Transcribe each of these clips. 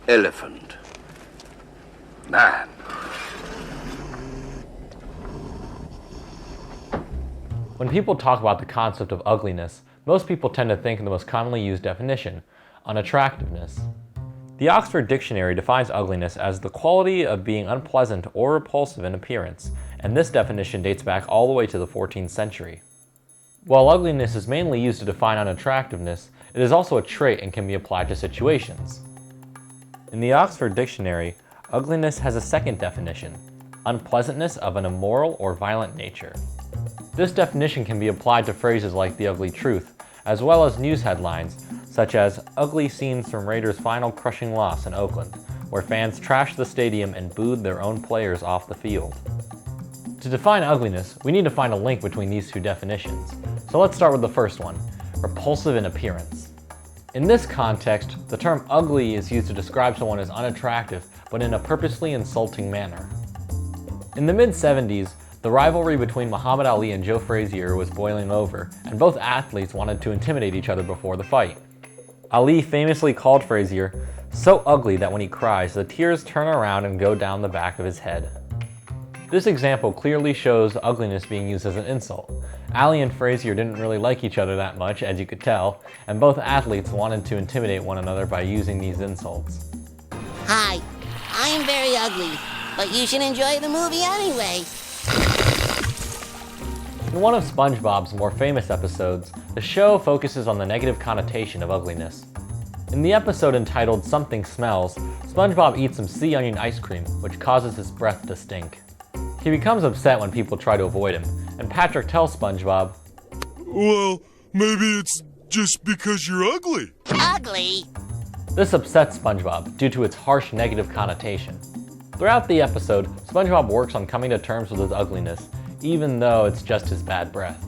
elephant. Man. When people talk about the concept of ugliness, most people tend to think of the most commonly used definition, unattractiveness. The Oxford Dictionary defines ugliness as the quality of being unpleasant or repulsive in appearance, and this definition dates back all the way to the 14th century. While ugliness is mainly used to define unattractiveness, it is also a trait and can be applied to situations. In the Oxford Dictionary, ugliness has a second definition, unpleasantness of an immoral or violent nature. This definition can be applied to phrases like the ugly truth, as well as news headlines, such as ugly scenes from Raiders' final crushing loss in Oakland, where fans trashed the stadium and booed their own players off the field. To define ugliness, we need to find a link between these two definitions. So let's start with the first one, repulsive in appearance. In this context, the term ugly is used to describe someone as unattractive, but in a purposely insulting manner. In the mid-70s, the rivalry between Muhammad Ali and Joe Frazier was boiling over, and both athletes wanted to intimidate each other before the fight. Ali famously called Frazier so ugly that when he cries, the tears turn around and go down the back of his head. This example clearly shows ugliness being used as an insult. Ali and Frazier didn't really like each other that much, as you could tell, and both athletes wanted to intimidate one another by using these insults. Hi, I am very ugly, but you should enjoy the movie anyway. In one of SpongeBob's more famous episodes, the show focuses on the negative connotation of ugliness. In the episode entitled Something Smells, SpongeBob eats some sea onion ice cream, which causes his breath to stink. He becomes upset when people try to avoid him, and Patrick tells SpongeBob, "Well, maybe it's just because you're ugly." Ugly? This upsets SpongeBob due to its harsh negative connotation. Throughout the episode, SpongeBob works on coming to terms with his ugliness, even though it's just his bad breath.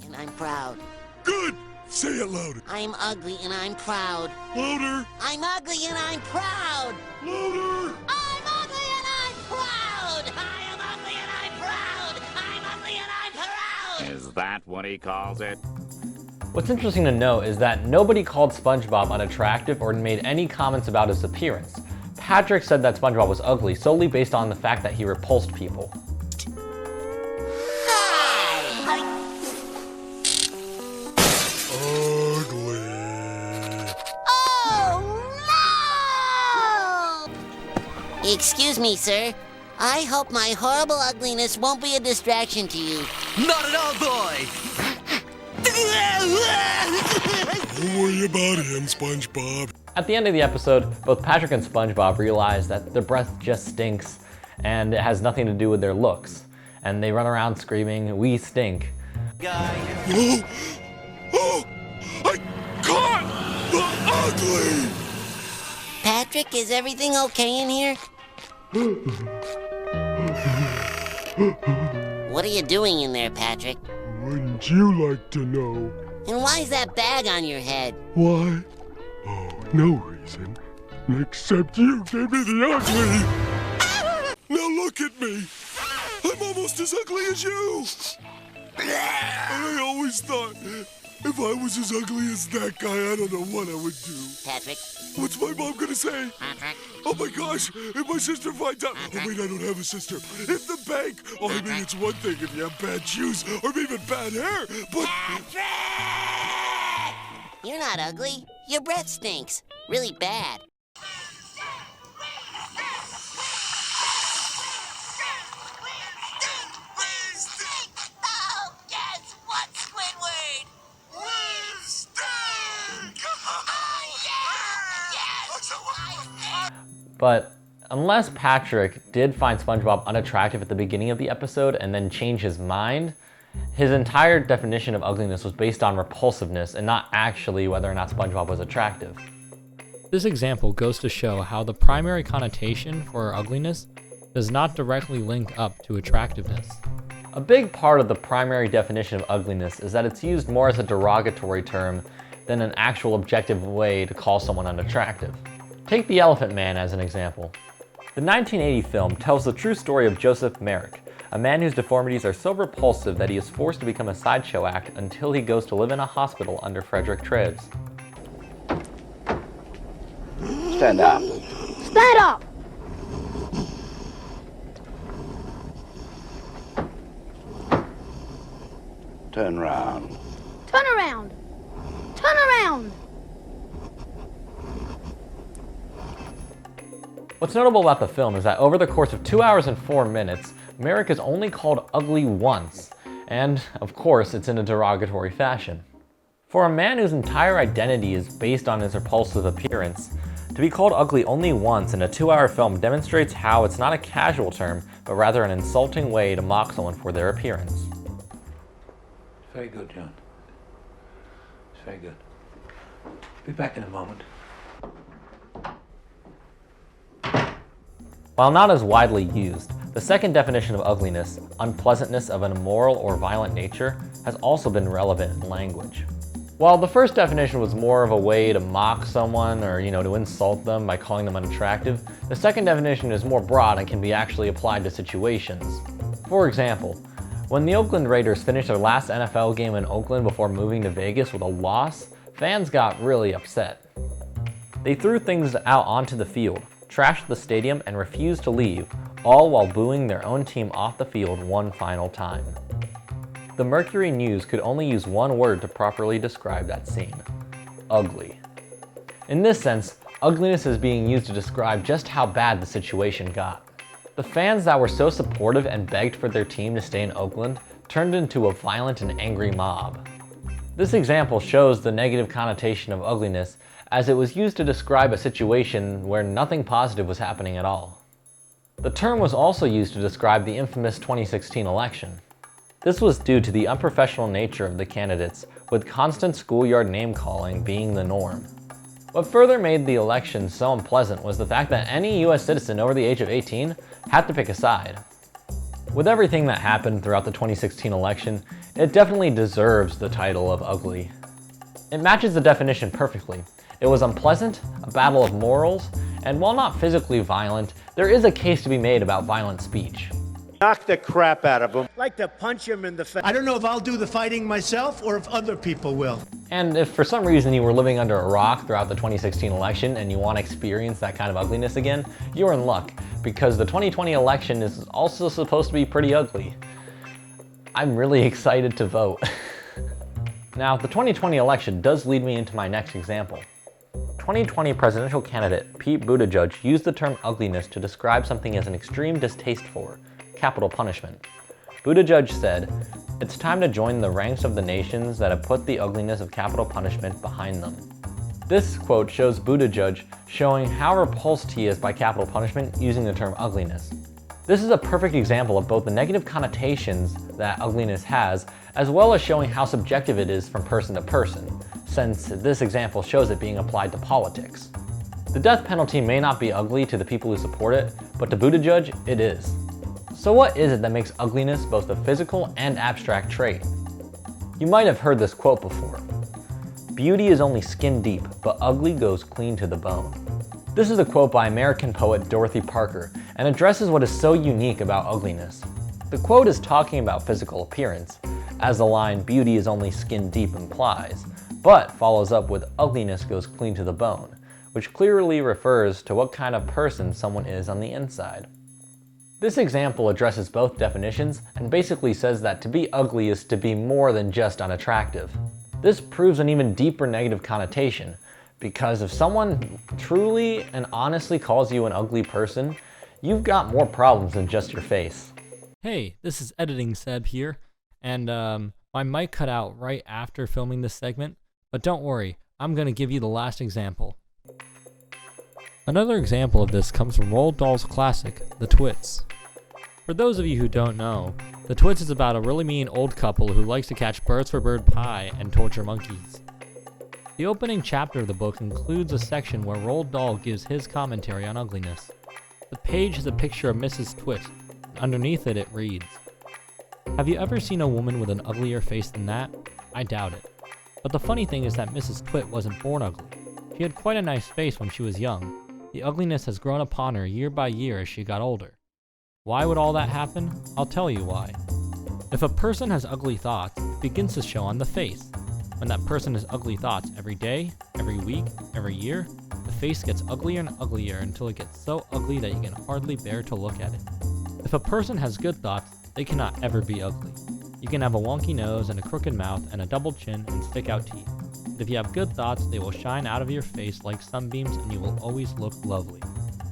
And I'm proud. Good! Say it louder. I'm ugly and I'm proud. Louder! I'm ugly and I'm proud. Louder! I'm ugly and I'm proud. I am ugly and I'm proud. I'm ugly and I'm proud. Is that what he calls it? What's interesting to note is that nobody called SpongeBob unattractive or made any comments about his appearance. Patrick said that SpongeBob was ugly solely based on the fact that he repulsed people. Excuse me, sir. I hope my horrible ugliness won't be a distraction to you. Not at all, boy! Don't worry about him, SpongeBob. At the end of the episode, both Patrick and SpongeBob realize that their breath just stinks and it has nothing to do with their looks. And they run around screaming, "We stink." Oh! Oh! I caught the ugly! Patrick, is everything okay in here? What are you doing in there, Patrick? Wouldn't you like to know? And why is that bag on your head? Why? Oh, no reason. Except you gave me the ugly! Now look at me! I'm almost as ugly as you! I always thought, if I was as ugly as that guy, I don't know what I would do. Patrick? What's my mom gonna say? Patrick? Oh my gosh, if my sister finds out. Oh wait, I don't have a sister. In the bank. Oh, I mean, it's one thing if you have bad shoes or even bad hair, but... Patrick! You're not ugly. Your breath stinks. Really bad. Oh, guess what, Squidward? We stink! But unless Patrick did find SpongeBob unattractive at the beginning of the episode and then change his mind, his entire definition of ugliness was based on repulsiveness and not actually whether or not SpongeBob was attractive. This example goes to show how the primary connotation for ugliness does not directly link up to attractiveness. A big part of the primary definition of ugliness is that it's used more as a derogatory term than an actual objective way to call someone unattractive. Take The Elephant Man as an example. The 1980 film tells the true story of Joseph Merrick, a man whose deformities are so repulsive that he is forced to become a sideshow act until he goes to live in a hospital under Frederick Treves. Stand up. Stand up! Turn round. Turn around! Turn around! What's notable about the film is that over the course of 2 hours and 4 minutes, Merrick is only called ugly once, and of course it's in a derogatory fashion. For a man whose entire identity is based on his repulsive appearance, to be called ugly only once in a 2-hour film demonstrates how it's not a casual term, but rather an insulting way to mock someone for their appearance. Very good, John. It's very good. Be back in a moment. While not as widely used, the second definition of ugliness, unpleasantness of an immoral or violent nature, has also been relevant in language. While the first definition was more of a way to mock someone or, to insult them by calling them unattractive, the second definition is more broad and can be actually applied to situations. For example, when the Oakland Raiders finished their last NFL game in Oakland before moving to Vegas with a loss, fans got really upset. They threw things out onto the field, trashed the stadium, and refused to leave, all while booing their own team off the field one final time. The Mercury News could only use one word to properly describe that scene: ugly. In this sense, ugliness is being used to describe just how bad the situation got. The fans that were so supportive and begged for their team to stay in Oakland turned into a violent and angry mob. This example shows the negative connotation of ugliness, as it was used to describe a situation where nothing positive was happening at all. The term was also used to describe the infamous 2016 election. This was due to the unprofessional nature of the candidates, with constant schoolyard name-calling being the norm. What further made the election so unpleasant was the fact that any US citizen over the age of 18 had to pick a side. With everything that happened throughout the 2016 election, it definitely deserves the title of ugly. It matches the definition perfectly. It was unpleasant, a battle of morals, and while not physically violent, there is a case to be made about violent speech. Knock the crap out of him. Like to punch him in the face. I don't know if I'll do the fighting myself or if other people will. And if for some reason you were living under a rock throughout the 2016 election and you want to experience that kind of ugliness again, you're in luck, because the 2020 election is also supposed to be pretty ugly. I'm really excited to vote. Now, the 2020 election does lead me into my next example. 2020 presidential candidate Pete Buttigieg used the term ugliness to describe something as an extreme distaste for capital punishment. Buttigieg said, "It's time to join the ranks of the nations that have put the ugliness of capital punishment behind them." This quote shows Buttigieg showing how repulsed he is by capital punishment using the term ugliness. This is a perfect example of both the negative connotations that ugliness has, as well as showing how subjective it is from person to person, since this example shows it being applied to politics. The death penalty may not be ugly to the people who support it, but to Buttigieg, it is. So what is it that makes ugliness both a physical and abstract trait? You might have heard this quote before. "Beauty is only skin deep, but ugly goes clean to the bone." This is a quote by American poet Dorothy Parker and addresses what is so unique about ugliness. The quote is talking about physical appearance, as the line "beauty is only skin deep" implies, but follows up with "ugliness goes clean to the bone," which clearly refers to what kind of person someone is on the inside. This example addresses both definitions and basically says that to be ugly is to be more than just unattractive. This proves an even deeper negative connotation, because if someone truly and honestly calls you an ugly person, you've got more problems than just your face. Hey, this is Editing Seb here, and my mic cut out right after filming this segment, but don't worry, I'm going to give you the last example. Another example of this comes from Roald Dahl's classic, The Twits. For those of you who don't know, The Twits is about a really mean old couple who likes to catch birds for bird pie and torture monkeys. The opening chapter of the book includes a section where Roald Dahl gives his commentary on ugliness. The page has a picture of Mrs. Twit, and underneath it reads, "Have you ever seen a woman with an uglier face than that? I doubt it. But the funny thing is that Mrs. Twit wasn't born ugly. She had quite a nice face when she was young. The ugliness has grown upon her year by year as she got older. Why would all that happen? I'll tell you why. If a person has ugly thoughts, it begins to show on the face. When that person has ugly thoughts every day, every week, every year, the face gets uglier and uglier until it gets so ugly that you can hardly bear to look at it. If a person has good thoughts, they cannot ever be ugly. You can have a wonky nose and a crooked mouth and a double chin and stick out teeth. But if you have good thoughts, they will shine out of your face like sunbeams and you will always look lovely.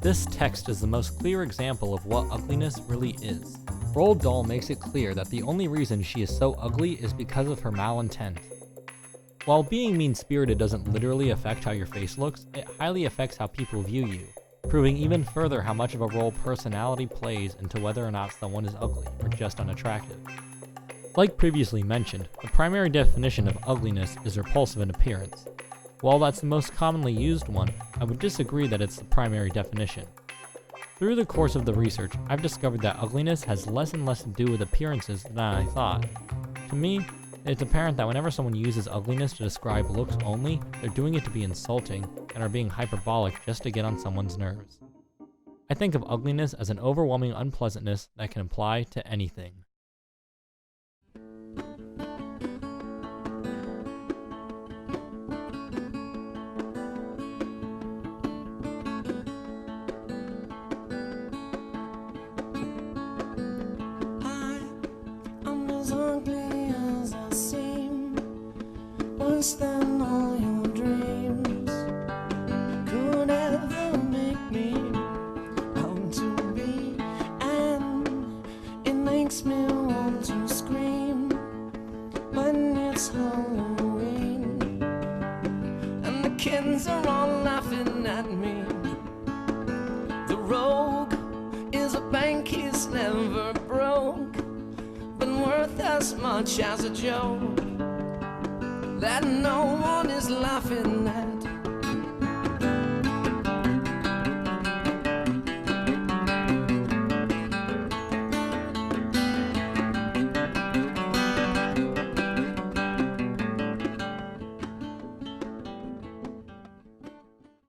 This text is the most clear example of what ugliness really is. Roald Dahl makes it clear that the only reason she is so ugly is because of her malintent. While being mean-spirited doesn't literally affect how your face looks, it highly affects how people view you, proving even further how much of a role personality plays into whether or not someone is ugly or just unattractive. Like previously mentioned, the primary definition of ugliness is repulsive in appearance. While that's the most commonly used one, I would disagree that it's the primary definition. Through the course of the research, I've discovered that ugliness has less and less to do with appearances than I thought. To me, it's apparent that whenever someone uses ugliness to describe looks only, they're doing it to be insulting and are being hyperbolic just to get on someone's nerves. I think of ugliness as an overwhelming unpleasantness that can apply to anything. Than all your dreams could ever make me out to be, and it makes me want to scream when it's Halloween and the kids are all laughing at me. The rogue is a bank he's never broke, but worth as much as a joke that no one is laughing